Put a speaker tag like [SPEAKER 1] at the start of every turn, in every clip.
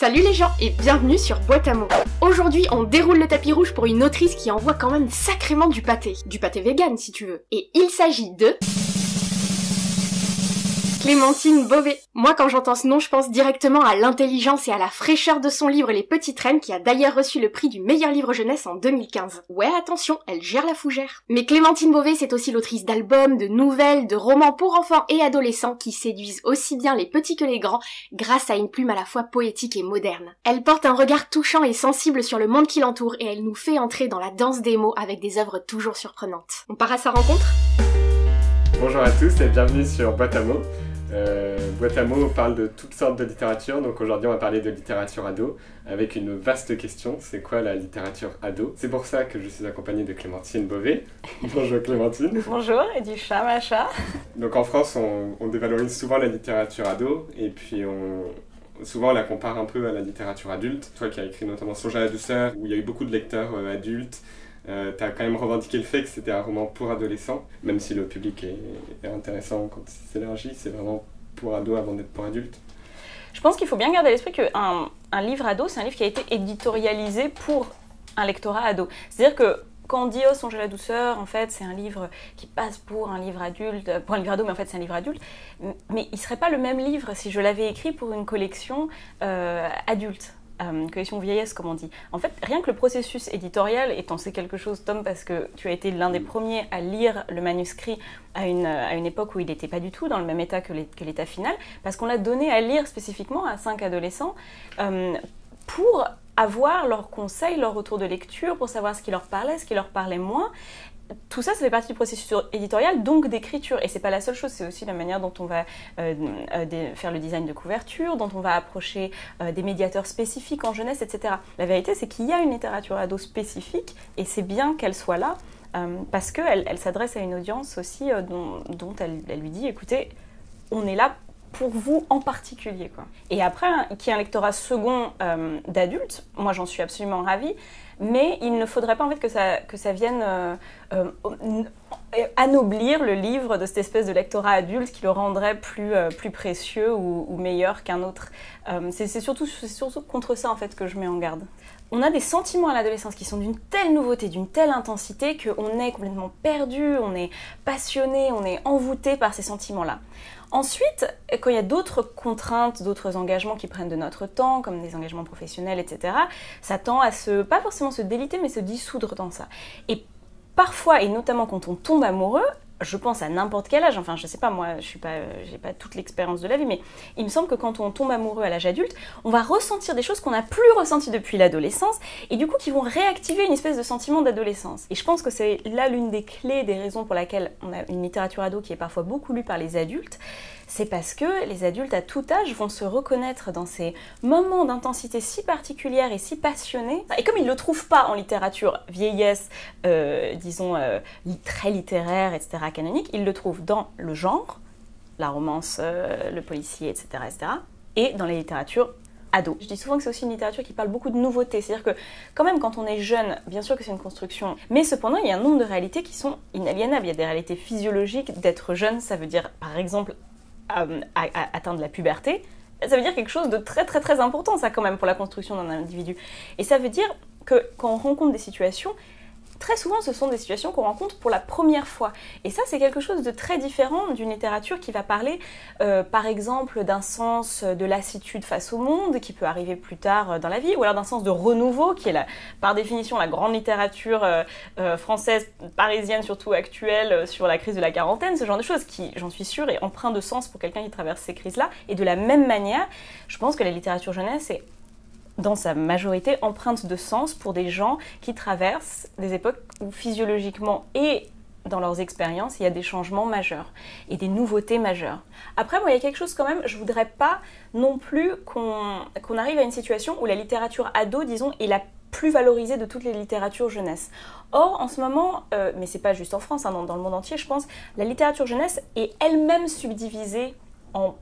[SPEAKER 1] Salut les gens et bienvenue sur Boîte à mots. Aujourd'hui on déroule le tapis rouge pour une autrice qui envoie quand même sacrément du pâté. Du pâté vegan si tu veux. Et il s'agit de... Clémentine Beauvais. Moi quand j'entends ce nom je pense directement à l'intelligence et à la fraîcheur de son livre Les Petites Reines qui a d'ailleurs reçu le prix du meilleur livre jeunesse en 2015. Ouais attention, elle gère la fougère. Mais Clémentine Beauvais c'est aussi l'autrice d'albums, de nouvelles, de romans pour enfants et adolescents qui séduisent aussi bien les petits que les grands grâce à une plume à la fois poétique et moderne. Elle porte un regard touchant et sensible sur le monde qui l'entoure et elle nous fait entrer dans la danse des mots avec des œuvres toujours surprenantes. On part à sa rencontre ?
[SPEAKER 2] Bonjour à tous et bienvenue sur Boîte à mots. Boîte à mots parle de toutes sortes de littérature, donc aujourd'hui on va parler de littérature ado avec une vaste question, c'est quoi la littérature ado? C'est pour ça que je suis accompagné de Clémentine Beauvais. Bonjour Clémentine.
[SPEAKER 3] Bonjour, et du chat macha.
[SPEAKER 2] Donc en France on dévalorise souvent la littérature ado et puis souvent on la compare un peu à la littérature adulte. Toi qui as écrit notamment Songe à la douceur où il y a eu beaucoup de lecteurs adultes. T'as quand même revendiqué le fait que c'était un roman pour adolescents, même si le public est intéressant quand il s'élargit, c'est vraiment pour ados avant d'être pour adultes.
[SPEAKER 3] Je pense qu'il faut bien garder à l'esprit qu'un livre ado, c'est un livre qui a été éditorialisé pour un lectorat ado. C'est-à-dire que quand on dit « Oh, Songe à la douceur », en fait, c'est un livre qui passe pour un livre adulte, pour un livre ado, mais en fait, c'est un livre adulte. Mais il ne serait pas le même livre si je l'avais écrit pour une collection adulte. Collection vieillesse comme on dit. En fait, rien que le processus éditorial, et t'en sais quelque chose Tom parce que tu as été l'un des premiers à lire le manuscrit à une époque où il n'était pas du tout dans le même état que l'état final, parce qu'on l'a donné à lire spécifiquement à 5 adolescents pour avoir leurs conseils, leur retour de lecture, pour savoir ce qui leur parlait, ce qui leur parlait moins. Tout ça, ça fait partie du processus éditorial, donc d'écriture. Et c'est pas la seule chose, c'est aussi la manière dont on va faire le design de couverture, dont on va approcher des médiateurs spécifiques en jeunesse, etc. La vérité, c'est qu'il y a une littérature ado spécifique, et c'est bien qu'elle soit là, parce qu'elle s'adresse à une audience aussi dont elle lui dit, écoutez, on est là pour vous en particulier, quoi. Et après, qu'il y ait un lectorat second d'adultes, moi j'en suis absolument ravie, mais il ne faudrait pas en fait que ça vienne anoblir le livre de cette espèce de lectorat adulte qui le rendrait plus précieux ou meilleur qu'un autre. C'est surtout contre ça en fait que je mets en garde. On a des sentiments à l'adolescence qui sont d'une telle nouveauté, d'une telle intensité qu'on est complètement perdu, on est passionné, on est envoûté par ces sentiments-là. Ensuite, quand il y a d'autres contraintes, d'autres engagements qui prennent de notre temps, comme des engagements professionnels, etc., ça tend à pas forcément se déliter, mais se dissoudre dans ça. Et parfois, et notamment quand on tombe amoureux, je pense à n'importe quel âge, enfin je sais pas, moi j'ai pas toute l'expérience de la vie, mais il me semble que quand on tombe amoureux à l'âge adulte, on va ressentir des choses qu'on n'a plus ressenties depuis l'adolescence, et du coup qui vont réactiver une espèce de sentiment d'adolescence. Et je pense que c'est là l'une des clés, des raisons pour laquelle on a une littérature ado qui est parfois beaucoup lue par les adultes, c'est parce que les adultes à tout âge vont se reconnaître dans ces moments d'intensité si particulières et si passionnés. Et comme ils ne le trouvent pas en littérature vieillesse, disons très littéraire, etc., canonique, ils le trouvent dans le genre, la romance, le policier, etc., etc., et dans les littératures ados. Je dis souvent que c'est aussi une littérature qui parle beaucoup de nouveautés, c'est-à-dire que quand même quand on est jeune, bien sûr que c'est une construction, mais cependant il y a un nombre de réalités qui sont inaliénables. Il y a des réalités physiologiques d'être jeune, ça veut dire par exemple atteindre la puberté, ça veut dire quelque chose de très très très important ça quand même pour la construction d'un individu. Et ça veut dire que quand on rencontre des situations, très souvent, ce sont des situations qu'on rencontre pour la première fois. Et ça, c'est quelque chose de très différent d'une littérature qui va parler, par exemple, d'un sens de lassitude face au monde, qui peut arriver plus tard dans la vie, ou alors d'un sens de renouveau, qui est par définition la grande littérature française, parisienne, surtout actuelle, sur la crise de la quarantaine, ce genre de choses qui, j'en suis sûre, est empreint de sens pour quelqu'un qui traverse ces crises-là. Et de la même manière, je pense que la littérature jeunesse est dans sa majorité empreinte de sens pour des gens qui traversent des époques où physiologiquement et dans leurs expériences, il y a des changements majeurs et des nouveautés majeures. Après, moi, il y a quelque chose quand même, je voudrais pas non plus qu'on arrive à une situation où la littérature ado, disons, est la plus valorisée de toutes les littératures jeunesse. Or, en ce moment, mais c'est pas juste en France, hein, dans le monde entier, je pense, la littérature jeunesse est elle-même subdivisée en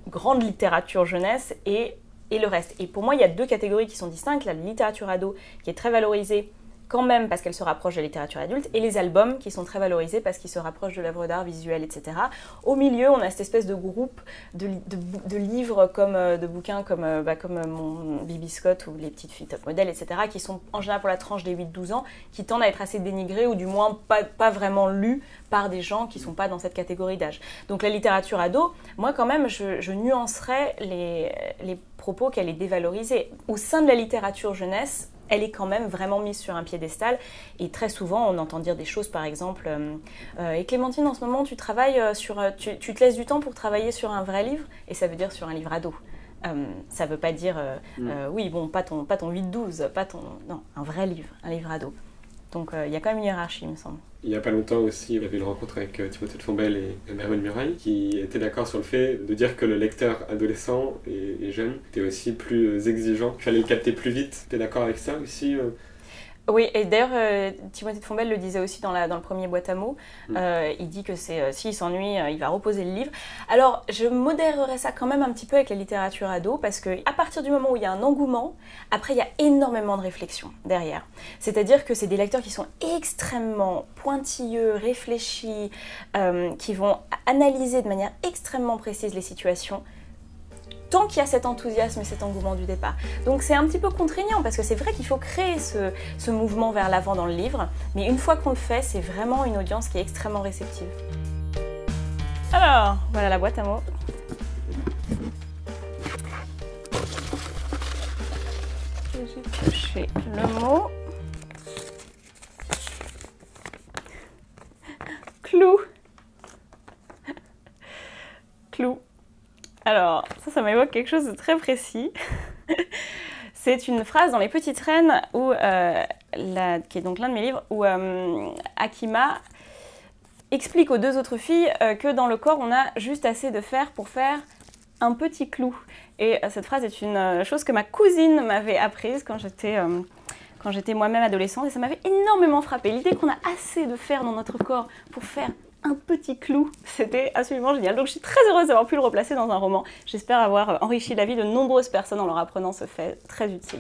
[SPEAKER 3] grande littérature jeunesse et le reste. Et pour moi, il y a deux catégories qui sont distinctes. La littérature ado, qui est très valorisée quand même parce qu'elle se rapproche de la littérature adulte, et les albums qui sont très valorisés parce qu'ils se rapprochent de l'œuvre d'art visuelle, etc. Au milieu, on a cette espèce de groupe de livres, de bouquins comme mon Bibi Scott ou Les petites filles top modèles, etc., qui sont en général pour la tranche des 8-12 ans, qui tendent à être assez dénigrés ou du moins pas vraiment lus par des gens qui ne sont pas dans cette catégorie d'âge. Donc la littérature ado, moi quand même, je nuancerais les propos qu'elle est dévalorisée. Au sein de la littérature jeunesse, elle est quand même vraiment mise sur un piédestal, et très souvent on entend dire des choses, par exemple et Clémentine, en ce moment tu travailles tu te laisses du temps pour travailler sur un vrai livre, et ça veut dire sur un livre ado. Ça veut pas dire oui bon, pas ton 8-12, non, un vrai livre, un livre ado. Donc il y a quand même une hiérarchie, il me semble.
[SPEAKER 2] Il n'y a pas longtemps aussi, il y avait une rencontre avec Timothée de Fombelle et Merveille Muraille qui étaient d'accord sur le fait de dire que le lecteur adolescent et jeune était aussi plus exigeant, qu'il fallait le capter plus vite. Tu es d'accord avec ça aussi
[SPEAKER 3] Oui, et d'ailleurs, Timothée de Fombelle le disait aussi dans le premier boîte à mots. Il dit que s'il s'ennuie, il va reposer le livre. Alors, je modérerais ça quand même un petit peu avec la littérature ado, parce qu'à partir du moment où il y a un engouement, après, il y a énormément de réflexion derrière. C'est-à-dire que c'est des lecteurs qui sont extrêmement pointilleux, réfléchis, qui vont analyser de manière extrêmement précise les situations, tant qu'il y a cet enthousiasme et cet engouement du départ. Donc c'est un petit peu contraignant, parce que c'est vrai qu'il faut créer ce mouvement vers l'avant dans le livre, mais une fois qu'on le fait, c'est vraiment une audience qui est extrêmement réceptive. Alors, voilà la boîte à mots. J'ai coché le mot. Clou. Clou. Alors, ça m'évoque quelque chose de très précis. C'est une phrase dans Les Petites Reines, qui est donc l'un de mes livres, où Akima explique aux deux autres filles que dans le corps, on a juste assez de fer pour faire un petit clou. Et cette phrase est une chose que ma cousine m'avait apprise quand j'étais moi-même adolescente, et ça m'avait énormément frappée. L'idée qu'on a assez de fer dans notre corps pour faire un petit clou, c'était absolument génial. Donc je suis très heureuse d'avoir pu le replacer dans un roman. J'espère avoir enrichi la vie de nombreuses personnes en leur apprenant ce fait très utile.